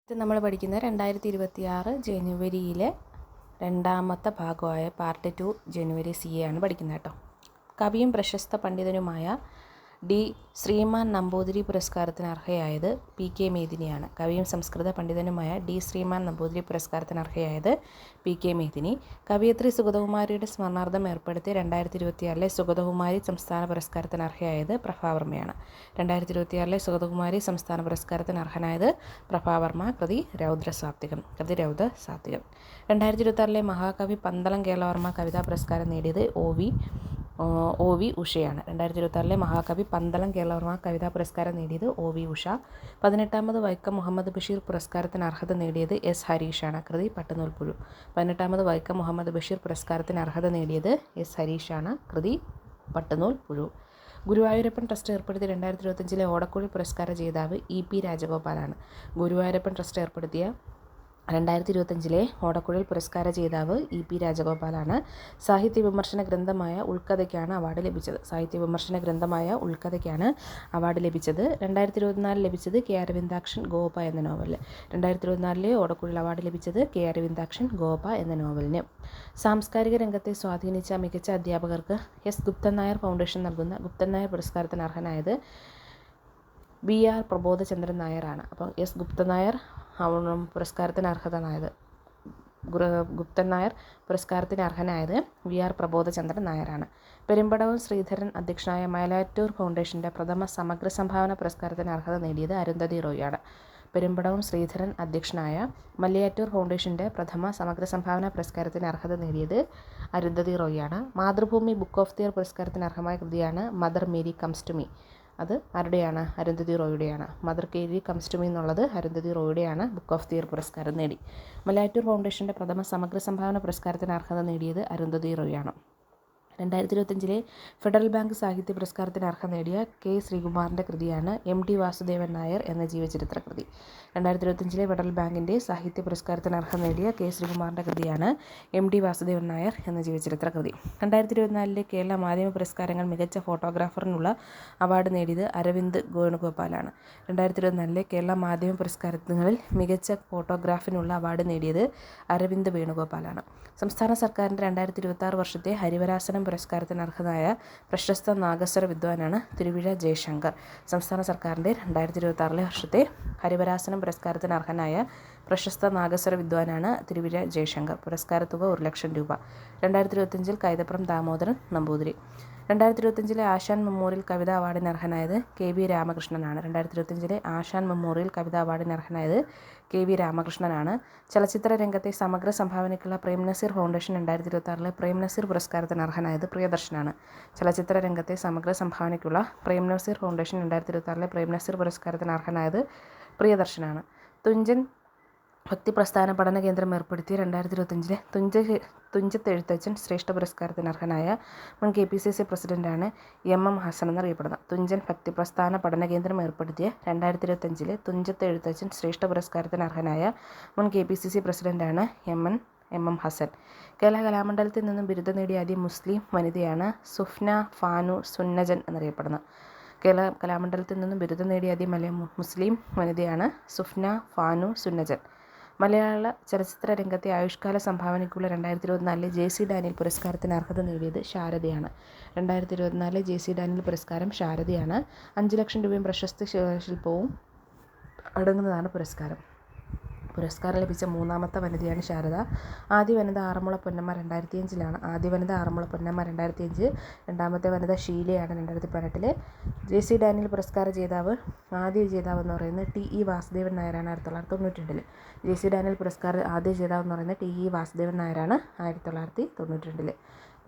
ഇത് നമ്മൾ പഠിക്കുന്ന 2026 ജനുവരിയിലെ രണ്ടാമത്തെ ഭാഗമായ പാർട്ട് 2 ജനുവരി CA ആണ് പഠിക്കുന്നത് കേട്ടോ. കവിയും പ്രശസ്ത പണ്ഡിതനുമായ ഡി ശ്രീമാൻ നമ്പൂതിരി പുരസ്കാരത്തിന് അർഹയായത് PK മേദിനിയാണ്. കവിയും സംസ്കൃത പണ്ഡിതനുമായ ഡി ശ്രീമാൻ നമ്പൂതിരി പുരസ്കാരത്തിന് അർഹയായത് PK മേദിനി. കവയിത്രി സുഗതകുമാരിയുടെ സ്മരണാർത്ഥം ഏർപ്പെടുത്തിയ 2026 സുഗതകുമാരി സംസ്ഥാന പുരസ്കാരത്തിന് അർഹയായത് പ്രഭാവർമ്മയാണ്. 2026 സുഗതകുമാരി സംസ്ഥാന പുരസ്കാരത്തിന് അർഹനായത് പ്രഭാവർമ്മ. കൃതി രൗദ്രസാത്വികം. 2026 മഹാകവി പന്തളം കേരളവർമ്മ കവിതാ പുരസ്കാരം നേടിയത് ഒ വി ഉഷയാണ്. 2026 മഹാകവി പന്തളം കേരളവർമ്മ കവിതാ പുരസ്കാരം നേടിയത് ഒ വി ഉഷ. 18ാമത് വൈക്കം മുഹമ്മദ് ബഷീർ പുരസ്കാരത്തിന് അർഹത നേടിയത് S ഹരീഷാണ്. കൃതി പട്ടുനൂൽപ്പുഴു. 18ാമത് വൈക്കം മുഹമ്മദ് ബഷീർ പുരസ്കാരത്തിന് അർഹത നേടിയത് S ഹരീഷാണ്. കൃതി പട്ടുനൂൽപ്പുഴു. ഗുരുവായൂരപ്പൻ ട്രസ്റ്റ് ഏർപ്പെടുത്തിയ 2025 ഓടക്കുഴൽ പുരസ്കാര ജേതാവ് EP രാജഗോപാലാണ്. ഗുരുവായൂരപ്പൻ ട്രസ്റ്റ് ഏർപ്പെടുത്തിയ 2025 ഓടക്കുഴൽ പുരസ്കാര ജേതാവ് EP രാജഗോപാലാണ്. സാഹിത്യ വിമർശന ഗ്രന്ഥമായ ഉൾക്കഥയ്ക്കാണ് അവാർഡ് ലഭിച്ചത്. 2024 ലഭിച്ചത് K അരവിന്ദാക്ഷൻ ഗോപ എന്ന നോവലിന്. 2024 ഓടക്കുഴൽ അവാർഡ് ലഭിച്ചത് K അരവിന്ദാക്ഷൻ ഗോപ എന്ന നോവലിന്. സാംസ്കാരിക രംഗത്തെ സ്വാധീനിച്ച മികച്ച അധ്യാപകർക്ക് S ഗുപ്തൻ നായർ ഫൗണ്ടേഷൻ നൽകുന്ന ഗുപ്തൻ നായർ പുരസ്കാരത്തിന് അർഹനായത് BR പ്രബോധചന്ദ്രൻ നായരാണ്. അപ്പം S ഗുപ്തൻ നായർ പുരസ്കാരത്തിന് ഗുപ്തൻ നായർ പുരസ്കാരത്തിന് അർഹനായത് BR പ്രബോധചന്ദ്രൻ നായരാണ്. പെരുമ്പടവം ശ്രീധരൻ അധ്യക്ഷനായ മലയാറ്റൂർ ഫൗണ്ടേഷൻ്റെ പ്രഥമ സമഗ്ര സംഭാവന പുരസ്കാരത്തിന് അർഹത നേടിയത് അരുന്ധതി റോയിയാണ്. പെരുമ്പടവം ശ്രീധരൻ അധ്യക്ഷനായ മലയാറ്റൂർ ഫൗണ്ടേഷൻ്റെ പ്രഥമ സമഗ്ര സംഭാവന പുരസ്കാരത്തിന് അർഹത നേടിയത് അരുന്ധതി റോയിയാണ്. Mathrubhumi book of the year പുരസ്കാരത്തിന് അർഹമായ കൃതിയാണ് Mother Mary comes to me. അത് ആരുടെയാണ്? അരുന്ധതി റോയിയുടെയാണ്. Mother Mary comes to me എന്നുള്ളത് അരുന്ധതി റോയിയുടെയാണ്. ബുക്ക് ഓഫ് ദി ഇയർ പുരസ്കാരം നേടി. മലയാറ്റൂർ ഫൗണ്ടേഷൻ്റെ പ്രഥമ സമഗ്ര സംഭാവന പുരസ്കാരത്തിന് അർഹത നേടിയത് അരുന്ധതി റോയിയാണ്. 2025 ഫെഡറൽ ബാങ്ക് സാഹിത്യ പുരസ്കാരത്തിന് അർഹത നേടിയ K ശ്രീകുമാറിൻ്റെ കൃതിയാണ് MT വാസുദേവൻ നായർ എന്ന ജീവചരിത്ര കൃതി. 2025 ഫെഡറൽ ബാങ്കിൻ്റെ സാഹിത്യ പുരസ്കാരത്തിന് അർഹത നേടിയ K ശ്രീകുമാറിൻ്റെ കൃതിയാണ് MT വാസുദേവൻ നായർ എന്ന ജീവചരിത്ര കൃതി. 2024 കേരള മാധ്യമ പുരസ്കാരങ്ങൾ മികച്ച ഫോട്ടോഗ്രാഫറിനുള്ള അവാർഡ് നേടിയത് അരവിന്ദ് വേണുഗോപാലാണ്. 2024 കേരള മാധ്യമ പുരസ്കാരങ്ങളിൽ മികച്ച ഫോട്ടോഗ്രാഫിനുള്ള അവാർഡ് നേടിയത് അരവിന്ദ് വേണുഗോപാലാണ്. സംസ്ഥാന സർക്കാരിൻ്റെ 2026 വർഷത്തെ ഹരിവരാസനം പുരസ്കാരത്തിന് അർഹനായ പ്രശസ്ത നാഗസ്വര വിദ്വാനാണ് തിരുവിഴ ജയശങ്കർ. സംസ്ഥാന സർക്കാരിൻ്റെ 2026 വർഷത്തെ ഹരിവരാസനം പുരസ്കാരത്തിന് അർഹനായ പ്രശസ്ത നാഗസ്വര വിദ്വാനാണ് തിരുവിഴ ജയശങ്കർ. പുരസ്കാര തുക 1,00,000 രൂപ. 2025 കൈതപ്രം ദാമോദരൻ നമ്പൂതിരി. 2025 ആശാൻ മെമ്മോറിയൽ കവിതാ അവാർഡിന് അർഹനായത് KV രാമകൃഷ്ണനാണ്. 2025 ആശാൻ മെമ്മോറിയൽ കവിതാ അവാർഡിന് അർഹനായത് KV രാമകൃഷ്ണനാണ്. ചലച്ചിത്ര രംഗത്തെ സമഗ്ര സംഭാവനയ്ക്കുള്ള പ്രേംനസീർ ഫൗണ്ടേഷൻ 2026 പ്രേംനസീർ പുരസ്കാരത്തിന് അർഹനായത് പ്രിയദർശനാണ്. ചലച്ചിത്ര രംഗത്തെ സമഗ്ര സംഭാവനയ്ക്കുള്ള പ്രേംനസീർ ഫൗണ്ടേഷൻ 2026 പ്രേംനസീർ പുരസ്കാരത്തിന് അർഹനായത് പ്രിയദർശനാണ്. തുഞ്ചൻ ഭക്തി പ്രസ്ഥാന പഠന കേന്ദ്രം ഏർപ്പെടുത്തിയ 2025 തുഞ്ചത്ത് എഴുത്തച്ഛൻ ശ്രേഷ്ഠ പുരസ്കാരത്തിന് അർഹനായ മുൻ KPCC പ്രസിഡന്റാണ് MM ഹസൻ എന്നറിയപ്പെടുന്നത്. തുഞ്ചൻ ഭക്തി പ്രസ്ഥാന പഠന കേന്ദ്രം ഏർപ്പെടുത്തിയ 2025 തുഞ്ചത്ത് എഴുത്തച്ഛൻ ശ്രേഷ്ഠ പുരസ്കാരത്തിന് അർഹനായ മുൻ KPCC പ്രസിഡന്റാണ് MM ഹസൻ. കേരള കലാമണ്ഡലത്തിൽ നിന്നും ബിരുദം നേടിയ ആദ്യ മുസ്ലിം വനിതയാണ് സുഫ്ന ഫാനു സുന്നജൻ എന്നറിയപ്പെടുന്നത്. കേരള കലാമണ്ഡലത്തിൽ നിന്നും ബിരുദം നേടിയ ആദ്യ മുസ്ലിം വനിതയാണ് സുഫ്ന ഫാനു സുന്നജൻ. മലയാള ചലച്ചിത്ര രംഗത്തെ ആയുഷ്കാല സംഭാവനയ്ക്കുള്ള 2024 JC ഡാനിയൽ പുരസ്കാരത്തിന് അർഹത നേടിയത് ശാരദയാണ്. 2024 JC ഡാനിയൽ പുരസ്കാരം ശാരദയാണ്. 5,00,000 രൂപയും പ്രശസ്തി ശില്പവും അടങ്ങുന്നതാണ് പുരസ്കാരം. പുരസ്കാരം ലഭിച്ച മൂന്നാമത്തെ വനിതയാണ് ശാരദ. ആദ്യ വനിത ആറന്മുള പൊന്നമ്മ 2005. രണ്ടാമത്തെ വനിത ഷീലയാണ് 2018. JC ഡാനിയൽ പുരസ്കാര ആദ്യ ജേതാവ് എന്ന് പറയുന്നത് TE വാസുദേവൻ നായരാണ് 1992. JC ഡാനിയൽ പുരസ്കാര ആദ്യ ജേതാവ് എന്ന് പറയുന്നത് TE വാസുദേവൻ നായരാണ് 1992.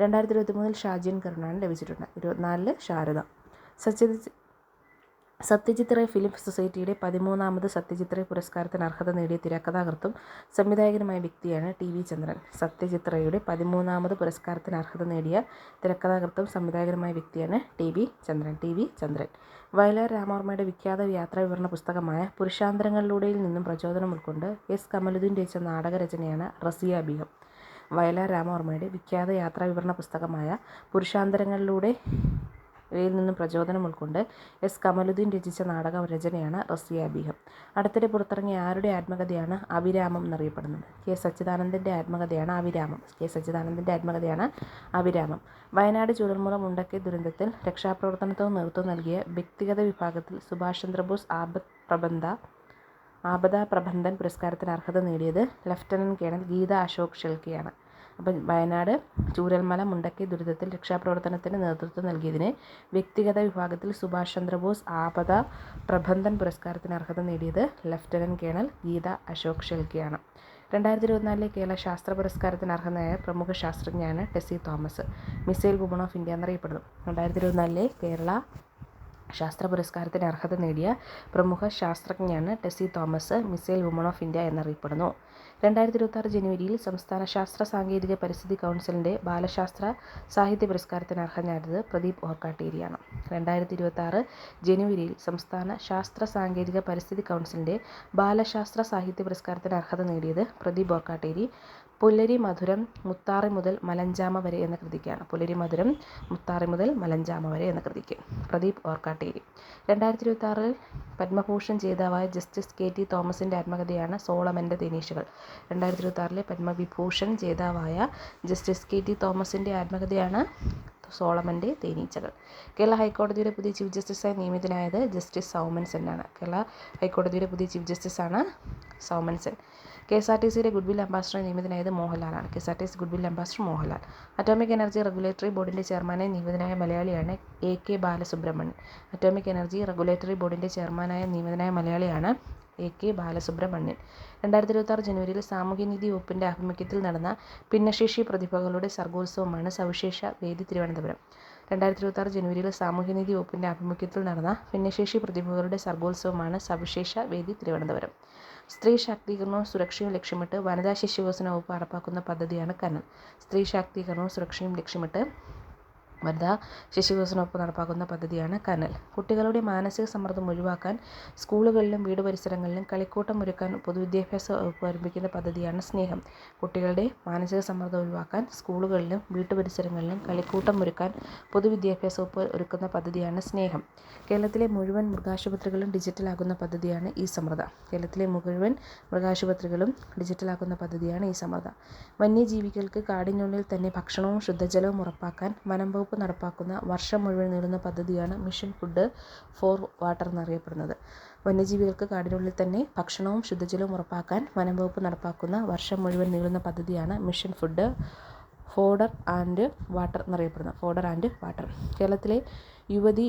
2023 ഷാജിൻ കരുണാണ് ലഭിച്ചിട്ടുണ്ട്. 2024 ശാരദ. സത്യജിത് റേ ഫിലിം സൊസൈറ്റിയുടെ 13ാമത് സത്യജിത് റേ പുരസ്കാരത്തിന് അർഹത നേടിയ തിരക്കഥാകൃത്തും സംവിധായകനുമായ വ്യക്തിയാണ് TV ചന്ദ്രൻ. സത്യജിത് റേയുടെ 13ാമത് പുരസ്കാരത്തിന് അർഹത നേടിയ തിരക്കഥാകൃത്തും സംവിധായകനുമായ വ്യക്തിയാണ് TV ചന്ദ്രൻ. വയലാർ രാമവർമ്മയുടെ വിഖ്യാത യാത്രാവിവരണ പുസ്തകമായ പുരുഷാന്തരങ്ങളിലൂടെയിൽ നിന്നും പ്രചോദനം ഉൾക്കൊണ്ട് S കമലുദ്ദീൻ രചിച്ച നാടകരചനയാണ് റസിയ ബീഗം. വയലാർ രാമവർമ്മയുടെ വിഖ്യാത യാത്രാവിവരണ പുസ്തകമായ ഇവയിൽ നിന്നും പ്രചോദനം ഉൾക്കൊണ്ട് എസ് കമലുദ്ദീൻ രചിച്ച നാടക രചനയാണ് റസിയാബീഗം. അടുത്തിടെ പുറത്തിറങ്ങിയ ആരുടെ ആത്മകഥയാണ് അവിരാമം എന്നറിയപ്പെടുന്നത്? കെ സച്ചിദാനന്ദൻ്റെ ആത്മകഥയാണ് അവിരാമം. വയനാട് ചൂരൽമല മുണ്ടക്കൈ ദുരന്തത്തിൽ രക്ഷാപ്രവർത്തനത്തിന് നേതൃത്വം നൽകിയ വ്യക്തിഗത വിഭാഗത്തിൽ സുഭാഷ് ചന്ദ്രബോസ് ആപദ പ്രബന്ധൻ പുരസ്കാരത്തിന് അർഹത നേടിയത് ലഫ്റ്റനന്റ് കേണൽ ഗീത അശോക് ഷെൽക്കെയാണ്. അപ്പം വയനാട് ചൂരൽമല മുണ്ടക്കൈ ദുരിതത്തിൽ രക്ഷാപ്രവർത്തനത്തിന് നേതൃത്വം നൽകിയതിന് വ്യക്തിഗത വിഭാഗത്തിൽ സുഭാഷ് ചന്ദ്രബോസ് ആപദ പ്രബന്ധൻ പുരസ്കാരത്തിന് അർഹത നേടിയത് ലഫ്റ്റനന്റ് കേണൽ ഗീത അശോക് ഷെൽക്കെയാണ്. 2024 കേരള ശാസ്ത്ര പുരസ്കാരത്തിന് അർഹനായ പ്രമുഖ ശാസ്ത്രജ്ഞനാണ് Tessy Thomas. Missile woman of India എന്നറിയപ്പെടുന്നു. 2024 കേരള ശാസ്ത്ര പുരസ്കാരത്തിന് അർഹത നേടിയ പ്രമുഖ ശാസ്ത്രജ്ഞനാണ് Tessy Thomas. Missile woman of India എന്നറിയപ്പെടുന്നു. 2026 ജനുവരിയിൽ സംസ്ഥാന ശാസ്ത്ര സാങ്കേതിക പരിസ്ഥിതി കൗൺസിലിൻ്റെ ബാലശാസ്ത്ര സാഹിത്യ പുരസ്കാരത്തിന് അർഹനായത് പ്രദീപ് ഓർക്കാട്ടേരിയാണ്. 2026 ജനുവരിയിൽ സംസ്ഥാന ശാസ്ത്ര സാങ്കേതിക പരിസ്ഥിതി കൗൺസിലിൻ്റെ ബാലശാസ്ത്ര സാഹിത്യ പുരസ്കാരത്തിന് അർഹത നേടിയത് പ്രദീപ് ഓർക്കാട്ടേരി പുല്ലരി മധുരം മുത്താറി മുതൽ മലഞ്ചാമ വരെ എന്ന കൃതിക്കാണ്. പുല്ലരി മധുരം മുത്താറി മുതൽ മലഞ്ചാമ വരെ എന്ന കൃതിക്ക് പ്രദീപ് ഓർക്കാട്ടേരി. 2026 പത്മഭൂഷൺ ജേതാവായ ജസ്റ്റിസ് കെ ടി തോമസിൻ്റെ ആത്മകഥയാണ് സോളമൻ്റെ തേനീച്ചകൾ. 2026 പത്മവിഭൂഷൺ ജേതാവായ ജസ്റ്റിസ് കെ ടി തോമസിൻ്റെ ആത്മകഥയാണ് സോളമൻ്റെ തേനീച്ചകൾ. കേരള ഹൈക്കോടതിയുടെ പുതിയ ചീഫ് ജസ്റ്റിസായി നിയമിതനായത് ജസ്റ്റിസ് സൗമൻ സെന്നാണ്. കേരള ഹൈക്കോടതിയുടെ പുതിയ ചീഫ് ജസ്റ്റിസാണ് സൗമൻ സെൻ. KSRTCയുടെ ഗുഡ്വിൽ അംബാസഡറായി നിയമിതനായത് മോഹൻലാലാണ്. KSRTC goodwill ambassador Mohanlal. Atomic energy regulatory ബോർഡിൻ്റെ ചെയർമാനായി നിയമിതനായ മലയാളിയാണ് AK Balasubramanian. Atomic energy regulatory ബോർഡിൻ്റെ ചെയർമാനായി നിയമിതനായ മലയാളിയാണ് AK ബാലസുബ്രഹ്മണ്യൻ. 2026 ജനുവരിയിൽ സാമൂഹ്യനീതി വകുപ്പിൻ്റെ ആഭിമുഖ്യത്തിൽ നടന്ന ഭിന്നശേഷി പ്രതിഭകളുടെ സർഗോത്സവമാണ് സവിശേഷ വേദി തിരുവനന്തപുരം. 2026 ജനുവരിയിൽ സാമൂഹ്യനീതി വകുപ്പിൻ്റെ ആഭിമുഖ്യത്തിൽ നടന്ന ഭിന്നശേഷി പ്രതിഭകളുടെ സർഗോത്സവമാണ് സവിശേഷ വേദി തിരുവനന്തപുരം. സ്ത്രീ ശാക്തീകരണവും സുരക്ഷയും ലക്ഷ്യമിട്ട് വനിതാ ശിശുവികസന വകുപ്പ് നടപ്പാക്കുന്ന പദ്ധതിയാണ് കനൽ. സ്ത്രീ ശാക്തീകരണവും സുരക്ഷയും ലക്ഷ്യമിട്ട് വനിതാ ശിശുവികസന വകുപ്പ് നടപ്പാക്കുന്ന പദ്ധതിയാണ് കനൽ. കുട്ടികളുടെ മാനസിക സമ്മർദ്ദം ഒഴിവാക്കാൻ സ്കൂളുകളിലും വീട് പരിസരങ്ങളിലും കളിക്കൂട്ടം ഒരുക്കാൻ പൊതുവിദ്യാഭ്യാസ വകുപ്പ് ആരംഭിക്കുന്ന പദ്ധതിയാണ് സ്നേഹം. കുട്ടികളുടെ മാനസിക സമ്മർദ്ദം ഒഴിവാക്കാൻ സ്കൂളുകളിലും വീട്ടുപരിസരങ്ങളിലും കളിക്കൂട്ടം ഒരുക്കാൻ പൊതുവിദ്യാഭ്യാസ വകുപ്പ് ഒരുക്കുന്ന പദ്ധതിയാണ് സ്നേഹം. കേരളത്തിലെ മുഴുവൻ മൃഗാശുപത്രികളും ഡിജിറ്റലാക്കുന്ന പദ്ധതിയാണ് ഈ സമൃദ്ധ. കേരളത്തിലെ മുഴുവൻ മൃഗാശുപത്രികളും ഡിജിറ്റലാക്കുന്ന പദ്ധതിയാണ് ഈ സമൃദ്ധ. വന്യജീവികൾക്ക് കാടിനുള്ളിൽ തന്നെ ഭക്ഷണവും ശുദ്ധജലവും ഉറപ്പാക്കാൻ വനം വകുപ്പ് നടപ്പാക്കുന്ന വർഷം മുഴുവൻ നീളുന്ന പദ്ധതിയാണ് മിഷൻ ഫുഡ് ഫോർ വാട്ടർ എന്നറിയപ്പെടുന്നത്. വന്യജീവികൾക്ക് കാടിനുള്ളിൽ തന്നെ ഭക്ഷണവും ശുദ്ധജലവും ഉറപ്പാക്കാൻ വനം വകുപ്പ് നടപ്പാക്കുന്ന വർഷം മുഴുവൻ നീളുന്ന പദ്ധതിയാണ് mission food fodder and water എന്നറിയപ്പെടുന്നത്. Fodder and water. കേരളത്തിലെ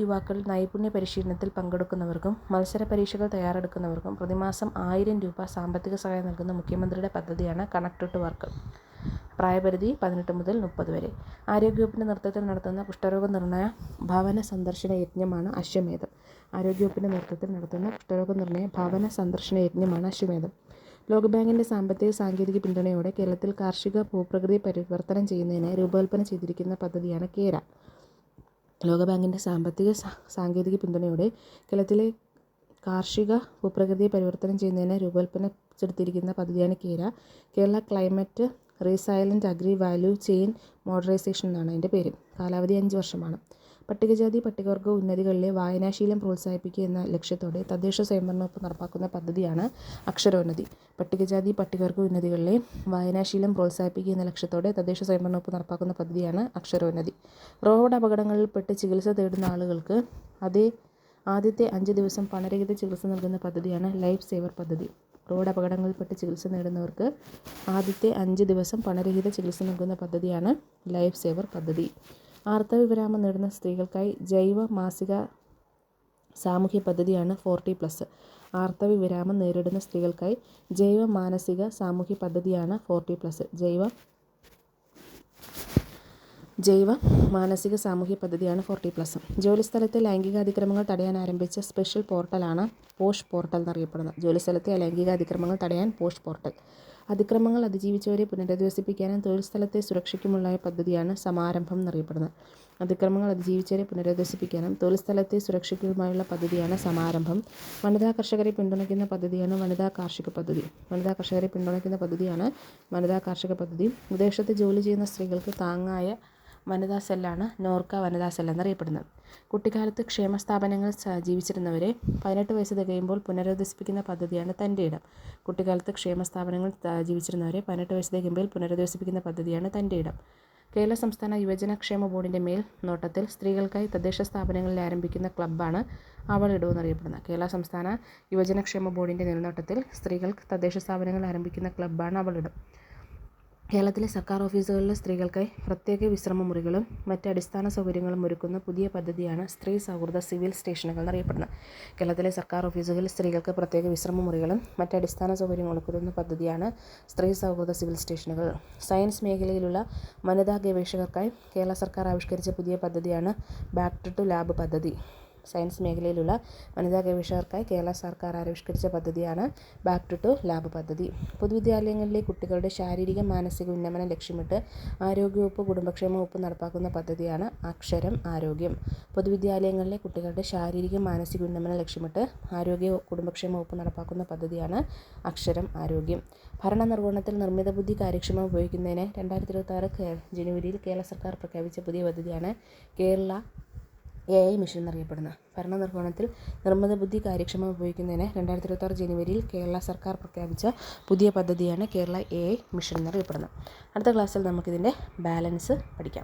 യുവാക്കൾ നൈപുണ്യ പരിശീലനത്തിൽ പങ്കെടുക്കുന്നവർക്കും മത്സര പരീക്ഷകൾ തയ്യാറെടുക്കുന്നവർക്കും പ്രതിമാസം 1000 രൂപ സാമ്പത്തിക സഹായം നൽകുന്ന മുഖ്യമന്ത്രിയുടെ പദ്ധതിയാണ് കണക്ട് ടു വർക്ക്. പ്രായപരിധി 18 മുതൽ 30 വരെ. ആരോഗ്യവകുപ്പിൻ്റെ നേതൃത്വത്തിൽ നടത്തുന്ന കുഷ്ഠരോഗ നിർണയ ഭവന സന്ദർശന യജ്ഞമാണ് അശ്വമേധം. ആരോഗ്യവകുപ്പിൻ്റെ നേതൃത്വത്തിൽ നടത്തുന്ന കുഷ്ഠരോഗ നിർണയ ഭവന സന്ദർശന യജ്ഞമാണ് അശ്വമേധം. ലോകബാങ്കിൻ്റെ സാമ്പത്തിക സാങ്കേതിക പിന്തുണയോടെ കേരളത്തിൽ കാർഷിക ഭൂപ്രകൃതി പരിവർത്തനം ചെയ്യുന്നതിനായി രൂപകൽപ്പന ചെയ്തിരിക്കുന്ന പദ്ധതിയാണ് കേര. ലോകബാങ്കിൻ്റെ സാമ്പത്തിക സാങ്കേതിക പിന്തുണയോടെ കേരളത്തിലെ കാർഷിക ഭൂപ്രകൃതിയെ പരിവർത്തനം ചെയ്യുന്നതിനായി രൂപകൽപ്പന ചെയ്തിരിക്കുന്ന പദ്ധതിയാണ് കേര. Kerala climate resilient agri value chain modernisation എന്നാണ് അതിൻ്റെ പേര്. കാലാവധി 5 വർഷമാണ്. പട്ടികജാതി പട്ടികവർഗ ഉന്നതികളിലെ വായനാശീലം പ്രോത്സാഹിപ്പിക്കുക എന്ന ലക്ഷ്യത്തോടെ തദ്ദേശ സ്വയംഭരണ വകുപ്പ് നടപ്പാക്കുന്ന പദ്ധതിയാണ് അക്ഷരോന്നതി. പട്ടികജാതി പട്ടികവർഗ ഉന്നതികളിലെ വായനാശീലം പ്രോത്സാഹിപ്പിക്കുക എന്ന ലക്ഷ്യത്തോടെ തദ്ദേശ സ്വയംഭരണ വകുപ്പ് നടപ്പാക്കുന്ന പദ്ധതിയാണ് അക്ഷരോന്നതി. റോഡ് അപകടങ്ങളിൽപ്പെട്ട് ചികിത്സ തേടുന്ന ആളുകൾക്ക് ആദ്യത്തെ 5 ദിവസം പണരഹിത ചികിത്സ നൽകുന്ന പദ്ധതിയാണ് ലൈഫ് സേവർ പദ്ധതി. റോഡ് അപകടങ്ങളിൽപ്പെട്ട് ചികിത്സ നേടുന്നവർക്ക് ആദ്യത്തെ 5 ദിവസം പണരഹിത ചികിത്സ നൽകുന്ന പദ്ധതിയാണ് ലൈഫ് സേവർ പദ്ധതി. ആർത്തവവിരാമം നേടുന്ന സ്ത്രീകൾക്കായി ജൈവ മാസിക സാമൂഹ്യ പദ്ധതിയാണ് 40+. ആർത്തവവിരാമം നേരിടുന്ന സ്ത്രീകൾക്കായി ജൈവ മാനസിക സാമൂഹ്യ പദ്ധതിയാണ് 40+. ജൈവ മാനസിക സാമൂഹ്യ പദ്ധതിയാണ് 40+. ജോലിസ്ഥലത്തെ ലൈംഗിക അതിക്രമങ്ങൾ തടയാൻ ആരംഭിച്ച സ്പെഷ്യൽ പോർട്ടലാണ് പോഷ് പോർട്ടൽ എന്നറിയപ്പെടുന്നത്. ജോലിസ്ഥലത്തെ ലൈംഗിക അതിക്രമങ്ങൾ തടയാൻ പോഷ് പോർട്ടൽ. അതിക്രമങ്ങൾ അതിജീവിച്ചവരെ പുനരധിവസിപ്പിക്കാനും തൊഴിൽ സ്ഥലത്തെ സുരക്ഷയ്ക്കുമുള്ള പദ്ധതിയാണ് സമാരംഭം എന്നറിയപ്പെടുന്നത്. അതിക്രമങ്ങൾ അതിജീവിച്ചവരെ പുനരധിവസിപ്പിക്കാനും തൊഴിൽ സ്ഥലത്തെ സുരക്ഷയ്ക്കുമായുള്ള പദ്ധതിയാണ് സമാരംഭം. വനിതാ കർഷകരെ പിന്തുണയ്ക്കുന്ന പദ്ധതിയാണ് വനിതാ കാർഷിക പദ്ധതി. വനിതാ കർഷകരെ പിന്തുണയ്ക്കുന്ന പദ്ധതിയാണ് വനിതാ കാർഷിക പദ്ധതി. വിദേശത്ത് ജോലി ചെയ്യുന്ന സ്ത്രീകൾക്ക് താങ്ങായ വനിതാ സെല്ലാണ് നോർക്ക വനിതാ സെൽ എന്നറിയപ്പെടുന്നത്. കുട്ടിക്കാലത്ത് ക്ഷേമ സ്ഥാപനങ്ങളിൽ ജീവിച്ചിരുന്നവരെ 18 വയസ്സ് തികയുമ്പോൾ പുനരധിവസിപ്പിക്കുന്ന പദ്ധതിയാണ് തൻ്റെ ഇടം. കുട്ടിക്കാലത്ത് ക്ഷേമ സ്ഥാപനങ്ങളിൽ ജീവിച്ചിരുന്നവരെ 18 വയസ്സ് തികയുമ്പോൾ പുനരധിവസിപ്പിക്കുന്ന പദ്ധതിയാണ് തൻ്റെ ഇടം. കേരള സംസ്ഥാന യുവജനക്ഷേമ ബോർഡിൻ്റെ മേൽനോട്ടത്തിൽ സ്ത്രീകൾക്കായി തദ്ദേശ സ്ഥാപനങ്ങളിൽ ആരംഭിക്കുന്ന ക്ലബ്ബാണ് അവളിടം എന്നറിയപ്പെടുന്നത്. കേരള സംസ്ഥാന യുവജനക്ഷേമ ബോർഡിൻ്റെ മേൽനോട്ടത്തിൽ സ്ത്രീകൾക്ക് തദ്ദേശ സ്ഥാപനങ്ങളിൽ ആരംഭിക്കുന്ന ക്ലബ്ബാണ് അവളിടം. കേരളത്തിലെ സർക്കാർ ഓഫീസുകളിലെ സ്ത്രീകൾക്കായി പ്രത്യേക വിശ്രമ മുറികളും മറ്റ് അടിസ്ഥാന സൗകര്യങ്ങളും ഒരുക്കുന്ന പുതിയ പദ്ധതിയാണ് സ്ത്രീ സൗഹൃദ സിവിൽ സ്റ്റേഷനുകൾ എന്നറിയപ്പെടുന്നത്. കേരളത്തിലെ സർക്കാർ ഓഫീസുകളിൽ സ്ത്രീകൾക്ക് പ്രത്യേക വിശ്രമ മുറികളും മറ്റ് അടിസ്ഥാന സൗകര്യങ്ങളും ഒരുക്കുന്ന പദ്ധതിയാണ് സ്ത്രീ സൗഹൃദ സിവിൽ സ്റ്റേഷനുകൾ. സയൻസ് മേഖലയിലുള്ള വനിതാ ഗവേഷകർക്കായി കേരള സർക്കാർ ആവിഷ്കരിച്ച പുതിയ പദ്ധതിയാണ് ബാക്ക് ടു ലാബ് പദ്ധതി. സയൻസ് മേഖലയിലുള്ള വനിതാ ഗവേഷകർക്കായി കേരള സർക്കാർ ആവിഷ്കരിച്ച പദ്ധതിയാണ് ബാക്ക് ടു ലാബ് പദ്ധതി. പൊതുവിദ്യാലയങ്ങളിലെ കുട്ടികളുടെ ശാരീരിക മാനസിക ഉന്നമനം ലക്ഷ്യമിട്ട് ആരോഗ്യവകുപ്പ് കുടുംബക്ഷേമ വകുപ്പ് നടപ്പാക്കുന്ന പദ്ധതിയാണ് അക്ഷരം ആരോഗ്യം. പൊതുവിദ്യാലയങ്ങളിലെ കുട്ടികളുടെ ശാരീരിക മാനസിക ഉന്നമനം ലക്ഷ്യമിട്ട് ആരോഗ്യ കുടുംബക്ഷേമ വകുപ്പ് നടപ്പാക്കുന്ന പദ്ധതിയാണ് അക്ഷരം ആരോഗ്യം. ഭരണനിർവഹണത്തിൽ നിർമ്മിത ബുദ്ധി കാര്യക്ഷമമായി ഉപയോഗിക്കുന്നതിന് 2026 ജനുവരിയിൽ കേരള സർക്കാർ പ്രഖ്യാപിച്ച പുതിയ പദ്ധതിയാണ് കേരള AI മിഷൻ എന്നറിയപ്പെടുന്നത്. ഭരണനിർവഹണത്തിൽ നിർമ്മിത ബുദ്ധി കാര്യക്ഷമമായി ഉപയോഗിക്കുന്നതിന് 2026 ജനുവരിയിൽ കേരള സർക്കാർ പ്രഖ്യാപിച്ച പുതിയ പദ്ധതിയാണ് കേരള AI മിഷൻ എന്നറിയപ്പെടുന്നത്. അടുത്ത ക്ലാസ്സിൽ നമുക്കിതിൻ്റെ ബാലൻസ് പഠിക്കാം.